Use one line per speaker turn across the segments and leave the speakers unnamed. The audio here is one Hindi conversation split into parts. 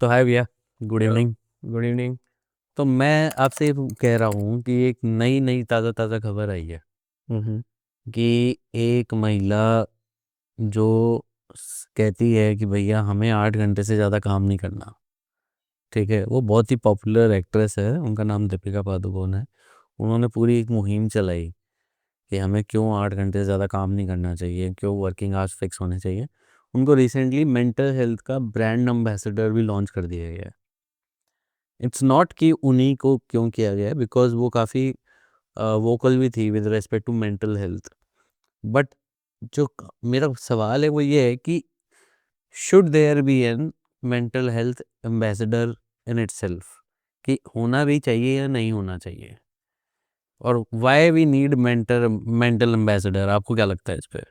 तो हाय भैया, good
hello.
Evening.
Good evening.
तो मैं आपसे ये कह रहा हूँ कि एक नई नई ताज़ा ताज़ा खबर आई है
हम्म।
कि एक महिला जो कहती है कि भैया हमें 8 घंटे से ज़्यादा काम नहीं करना। ठीक है, वो बहुत ही पॉपुलर एक्ट्रेस है, उनका नाम दीपिका पादुकोण है। उन्होंने पूरी एक मुहिम चलाई कि हमें क्यों 8 घंटे से ज़्यादा काम नहीं करना चाहिए, क्यों वर्किंग आवर्स फिक्स होने चाहिए। उनको रिसेंटली मेंटल हेल्थ का ब्रांड एम्बेसडर भी लॉन्च कर दिया गया है। इट्स नॉट कि उन्हीं को क्यों किया गया है, बिकॉज वो काफ़ी वोकल भी थी with respect to mental health. But मेरा सवाल है वो ये है कि should there be an mental health ambassador in itself, कि होना भी चाहिए या नहीं होना चाहिए, और why we need mental mental ambassador. आपको क्या लगता है इस पे?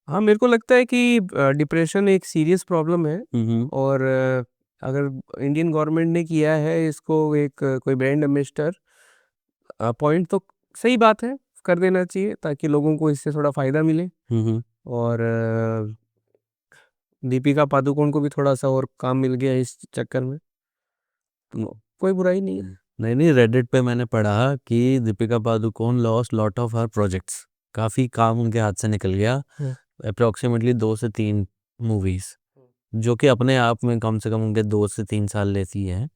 हाँ, मेरे को लगता है कि डिप्रेशन एक सीरियस प्रॉब्लम है।
हम्म।
और अगर इंडियन गवर्नमेंट ने किया है इसको एक कोई ब्रांड एम्बेसडर अपॉइंट, तो सही बात है, कर देना चाहिए ताकि लोगों को इससे थोड़ा फायदा मिले।
हम्म।
और दीपिका पादुकोण को भी थोड़ा सा और काम मिल गया इस चक्कर में, तो कोई बुराई नहीं है।
नहीं नहीं, रेडिट पे मैंने पढ़ा कि Deepika Padukone lost lot of her projects. काफ़ी काम उनके हाथ से निकल गया,
हम्म।
अप्रोक्सीमेटली 2 से 3 मूवीज, जो कि अपने आप में कम से कम उनके 2 से 3 साल लेती है,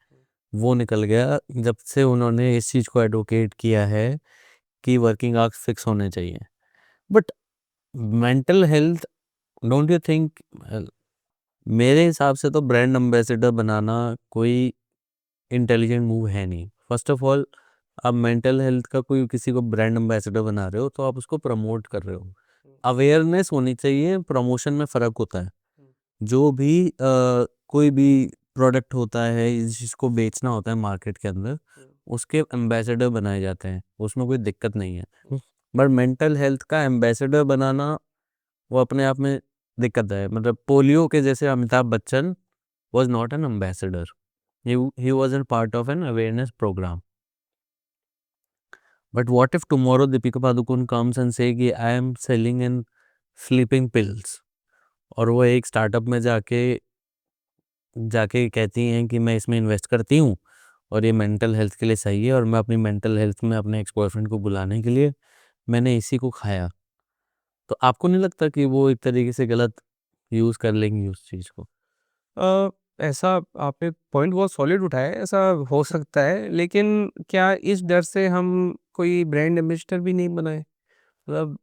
वो निकल गया जब से उन्होंने इस चीज़ को एडवोकेट किया है कि वर्किंग आवर्स फिक्स होने चाहिए। But mental health, don't you think, मेरे हिसाब से तो ब्रांड एम्बेसडर बनाना कोई इंटेलिजेंट मूव है नहीं। फर्स्ट ऑफ ऑल, आप मेंटल हेल्थ का कोई किसी को ब्रांड एम्बेसडर बना रहे हो तो आप उसको प्रमोट कर रहे हो। अवेयरनेस होनी चाहिए, प्रमोशन में फ़र्क होता है। जो भी कोई भी प्रोडक्ट होता है जिसको बेचना होता है मार्केट के अंदर, उसके एम्बेसडर बनाए जाते हैं, उसमें कोई दिक्कत नहीं है। बट मेंटल हेल्थ का एम्बेसडर बनाना वो अपने आप में दिक्कत है। मतलब पोलियो के जैसे Amitabh Bachchan was not an ambassador, he was a part of an awareness program. But what if tomorrow Deepika Padukone comes and say कि I am selling in sleeping pills, और वो एक स्टार्टअप में जाके जाके कहती हैं कि मैं इसमें इन्वेस्ट करती हूँ और ये मेंटल हेल्थ के लिए सही है, और मैं अपनी मेंटल हेल्थ में अपने एक्स बॉयफ्रेंड को बुलाने के लिए मैंने इसी को खाया। तो आपको नहीं लगता कि वो एक तरीके से गलत यूज़ कर लेंगी उस चीज़ को?
अ, ऐसा आपने पॉइंट बहुत सॉलिड उठाया है, ऐसा हो सकता है, लेकिन क्या इस डर से हम कोई ब्रांड एम्बेसडर भी नहीं बनाए? मतलब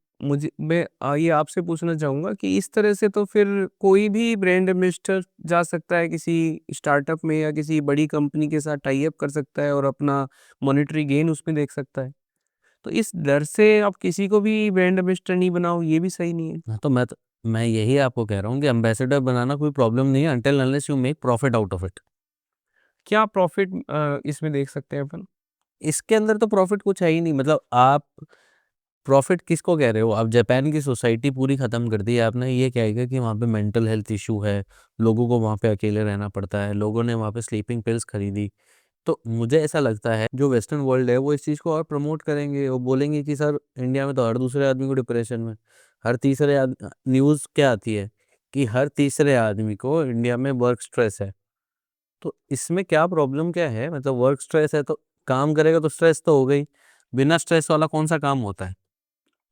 मैं ये आपसे पूछना चाहूँगा कि इस तरह से तो फिर कोई भी ब्रांड एम्बेसडर जा सकता है किसी स्टार्टअप में या किसी बड़ी कंपनी के साथ टाई अप कर सकता है और अपना मॉनेटरी गेन उसमें देख सकता है। तो इस डर से आप किसी को भी ब्रांड एम्बेसडर नहीं बनाओ, ये भी सही नहीं है।
हाँ, तो मैं यही आपको कह रहा हूँ कि एम्बेसडर बनाना कोई प्रॉब्लम नहीं है, until unless you make profit out of it.
क्या प्रॉफिट इसमें देख सकते हैं अपन?
इसके अंदर तो प्रॉफिट कुछ है ही नहीं। मतलब आप प्रॉफिट किसको कह रहे हो? आप जापान की सोसाइटी पूरी ख़त्म कर दी है आपने। ये कहेगा कि वहाँ पे मेंटल हेल्थ इशू है, लोगों को वहाँ पे अकेले रहना पड़ता है, लोगों ने वहाँ पे स्लीपिंग पिल्स खरीदी। तो मुझे ऐसा लगता है जो वेस्टर्न वर्ल्ड है वो इस चीज़ को और प्रमोट करेंगे। वो बोलेंगे कि सर, इंडिया में तो हर दूसरे आदमी को डिप्रेशन में, हर तीसरे न्यूज़ क्या आती है कि हर तीसरे आदमी को इंडिया में वर्क स्ट्रेस है। तो इसमें क्या प्रॉब्लम क्या है? मतलब वर्क स्ट्रेस है तो काम करेगा तो स्ट्रेस तो हो गई। बिना स्ट्रेस वाला कौन सा काम होता है?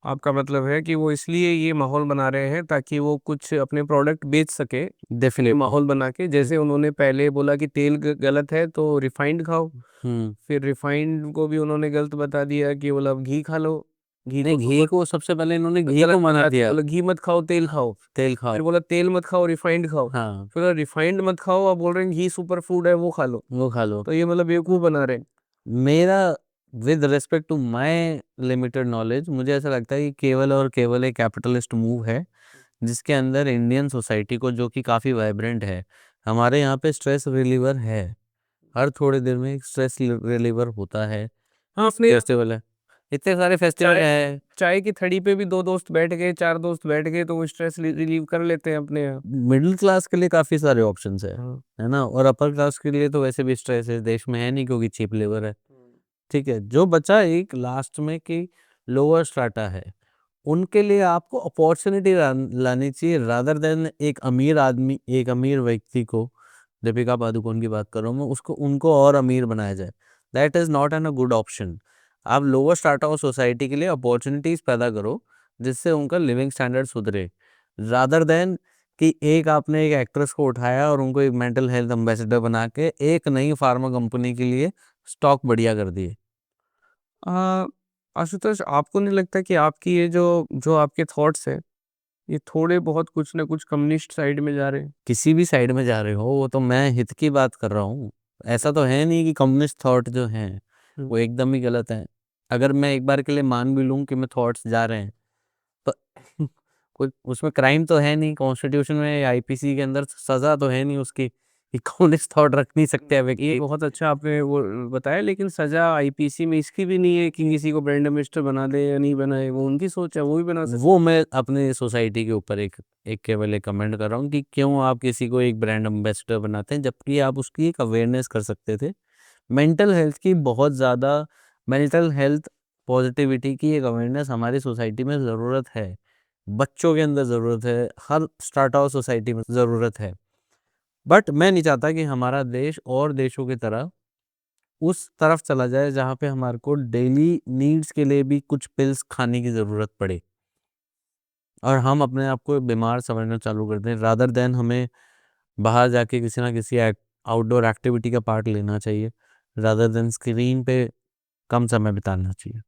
आपका मतलब है कि वो इसलिए ये माहौल बना रहे हैं ताकि वो कुछ अपने प्रोडक्ट बेच सके, ये
डेफिनेटली।
माहौल बना के। जैसे उन्होंने पहले बोला कि तेल गलत है तो रिफाइंड खाओ,
हम्म।
फिर रिफाइंड को भी उन्होंने गलत बता दिया कि मतलब घी खा लो, घी
नहीं,
को
घी
सुबह
को सबसे पहले इन्होंने घी
गलत
को मना
बता दिया,
दिया।
बोला घी मत खाओ तेल खाओ।
तेल खाओ।
फिर बोला तेल मत खाओ रिफाइंड खाओ।
हाँ,
फिर बोला रिफाइंड मत खाओ, अब बोल रहे हैं घी सुपर फूड है वो खा लो।
वो खा लो।
तो ये मतलब बेवकूफ़ बना रहे हैं।
मेरा, with respect to my limited knowledge, मुझे ऐसा लगता है कि केवल और केवल एक कैपिटलिस्ट मूव है, जिसके अंदर इंडियन सोसाइटी को, जो कि काफ़ी वाइब्रेंट है, हमारे यहाँ पे स्ट्रेस रिलीवर है। हर थोड़े देर में एक स्ट्रेस रिलीवर होता है।
हाँ, अपने
फेस्टिवल है, इतने सारे फेस्टिवल
चाय
है।
चाय की थड़ी पे भी दो दोस्त बैठ गए, चार दोस्त बैठ गए, तो वो स्ट्रेस रिलीव कर लेते हैं अपने यहाँ।
मिडिल क्लास के लिए काफ़ी सारे ऑप्शंस
हाँ।
है ना? और अपर क्लास के लिए तो वैसे भी स्ट्रेस है देश में है नहीं, क्योंकि चीप लेबर है। ठीक है, जो बचा एक लास्ट में कि लोअर स्ट्राटा है, उनके लिए आपको अपॉर्चुनिटी लानी चाहिए, रादर देन एक अमीर आदमी, एक अमीर व्यक्ति को दीपिका पादुकोण की बात कर रहा हूँ मैं, उसको उनको और अमीर बनाया जाए, that is not an a good option. आप लोअर स्ट्राटा ऑफ सोसाइटी के लिए अपॉर्चुनिटीज़ पैदा करो जिससे उनका लिविंग स्टैंडर्ड सुधरे, रादर देन कि एक आपने एक एक्ट्रेस को उठाया और उनको एक मेंटल हेल्थ एम्बेसडर बना के एक नई फार्मा कंपनी के लिए स्टॉक बढ़िया कर दिए।
आ, आशुतोष, आपको नहीं लगता कि आपकी ये जो जो आपके थॉट्स है, ये थोड़े बहुत कुछ ना कुछ कम्युनिस्ट साइड में जा रहे हैं?
किसी भी साइड में जा रहे हो, वो तो मैं हित की बात कर रहा हूँ। ऐसा तो है नहीं कि कम्युनिस्ट थॉट जो हैं
हम्म।
वो एकदम ही गलत है। अगर मैं एक बार के लिए मान भी लूँ कि मैं थॉट्स जा रहे हैं तो कोई उसमें क्राइम तो है नहीं, कॉन्स्टिट्यूशन में आईपीसी के अंदर सजा तो है नहीं उसकी कि कम्युनिस्ट थॉट रख नहीं सकते हैं
ये
व्यक्ति।
बहुत अच्छा आपने वो बताया, लेकिन सजा आईपीसी में इसकी भी नहीं है कि किसी को ब्रांड एम्बेसडर बना दे या नहीं बनाए, वो उनकी सोच है, वो भी बना सकते।
वो मैं अपने सोसाइटी के ऊपर एक एक केवल एक कमेंट कर रहा हूँ कि क्यों आप किसी को एक ब्रांड एम्बेसडर बनाते हैं जबकि आप उसकी एक अवेयरनेस कर सकते थे। मेंटल हेल्थ की बहुत ज़्यादा, मेंटल हेल्थ पॉजिटिविटी की एक अवेयरनेस हमारी सोसाइटी में ज़रूरत है, बच्चों के अंदर ज़रूरत है, हर स्टार्ट ऑफ सोसाइटी में ज़रूरत है। बट मैं नहीं चाहता कि हमारा देश और देशों की तरह उस तरफ चला जाए जहाँ पे हमारे को डेली नीड्स के लिए भी कुछ पिल्स खाने की ज़रूरत पड़े और हम अपने आप को बीमार समझना चालू कर दें, रादर देन हमें बाहर जाके किसी ना किसी आउटडोर एक्टिविटी का पार्ट लेना चाहिए, रादर देन स्क्रीन पे कम समय बिताना चाहिए।